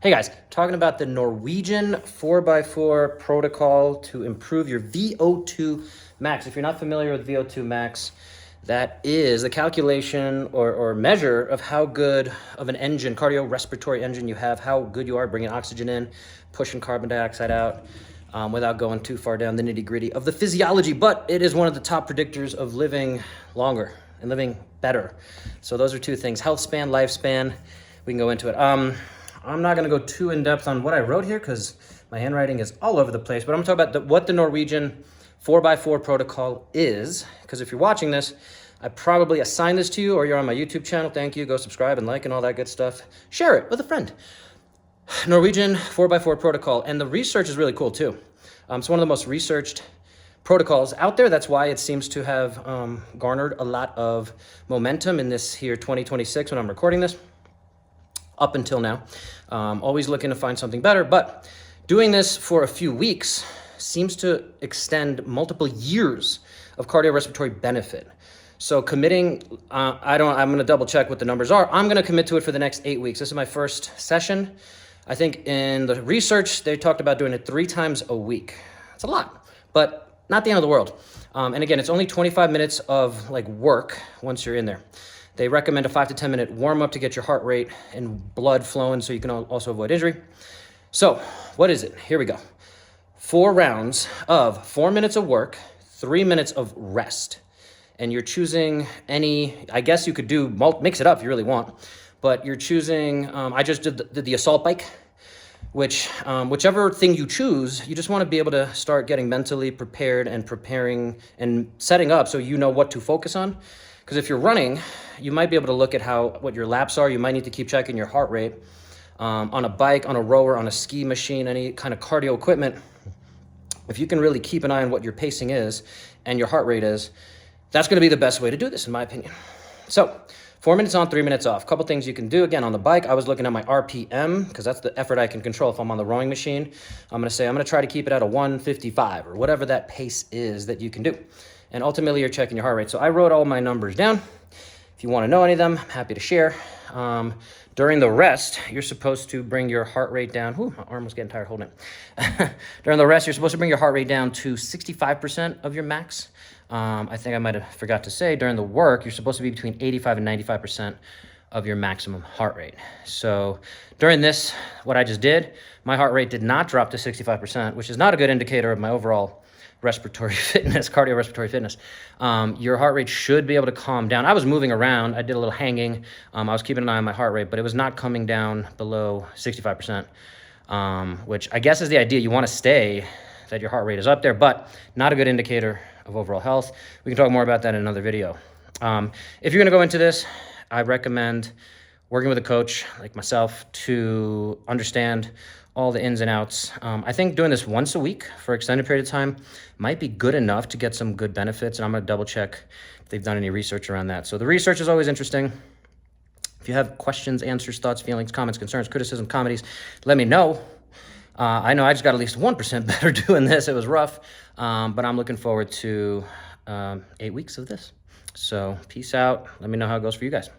Hey guys, talking about the Norwegian 4x4 protocol to improve your VO2 max. If you're not familiar with VO2 max, that is the calculation or measure of how good of an engine, cardiorespiratory engine you have, how good you are bringing oxygen in, pushing carbon dioxide out without going too far down the nitty gritty of the physiology. But it is one of the top predictors of living longer and living better. So those are two things, health span, lifespan. We can go into it. I'm not going to go too in depth on what I wrote here because my handwriting is all over the place, but I'm talking about what the Norwegian 4x4 protocol is, because if you're watching this, I probably assigned this to you or you're on my YouTube channel. Thank you. Go subscribe and like and all that good stuff. Share it with a friend. Norwegian 4x4 protocol. And the research is really cool too. It's one of the most researched protocols out there. That's why it seems to have garnered a lot of momentum in this here 2026 when I'm recording this. Up until now, always looking to find something better, but doing this for a few weeks seems to extend multiple years of cardiorespiratory benefit. So committing, I'm going to double check what the numbers are. I'm going to commit to it for the next 8 weeks. This is my first session. I think in the research, they talked about doing it 3 times a week. It's a lot, but not the end of the world. And again, it's only 25 minutes of like work once you're in there. They recommend a 5 to 10 minute warm up to get your heart rate and blood flowing so you can also avoid injury. So what is it? Here we go. 4 rounds of 4 minutes of work, 3 minutes of rest. And you're choosing any, I guess you could do, mix it up if you really want, but you're choosing, I just did the assault bike, which whichever thing you choose, you just want to be able to start getting mentally prepared and preparing and setting up so you know what to focus on. Because if you're running, you might be able to look at what your laps are. You might need to keep checking your heart rate. On a bike, on a rower, on a ski machine, any kind of cardio equipment, if you can really keep an eye on what your pacing is and your heart rate is, that's going to be the best way to do this, in my opinion. So 4 minutes on, 3 minutes off. A couple things you can do. Again, on the bike, I was looking at my RPM because that's the effort I can control. If I'm on the rowing machine, I'm going to try to keep it at a 155 or whatever that pace is that you can do. And ultimately, you're checking your heart rate. So I wrote all my numbers down. If you want to know any of them, I'm happy to share. During the rest, you're supposed to bring your heart rate down. Whew, my arm was getting tired holding it. During the rest, you're supposed to bring your heart rate down to 65% of your max. I think I might have forgot to say, during the work, you're supposed to be between 85 and 95% of your maximum heart rate. So during this, what I just did, my heart rate did not drop to 65%, which is not a good indicator of my overall respiratory fitness, cardiorespiratory fitness. Your heart rate should be able to calm down. I was moving around. I did a little hanging. I was keeping an eye on my heart rate, but it was not coming down below 65%, which I guess is the idea. You want to stay that your heart rate is up there, but not a good indicator of overall health. We can talk more about that in another video. If you're going to go into this, I recommend working with a coach like myself to understand all the ins and outs. I think doing this once a week for an extended period of time might be good enough to get some good benefits, and I'm going to double check if they've done any research around that. So the research is always interesting. If you have questions, answers, thoughts, feelings, comments, concerns, criticism, comedies, let me know. I know I just got at least 1% better doing this. It was rough, but I'm looking forward to 8 weeks of this. So peace out. Let me know how it goes for you guys.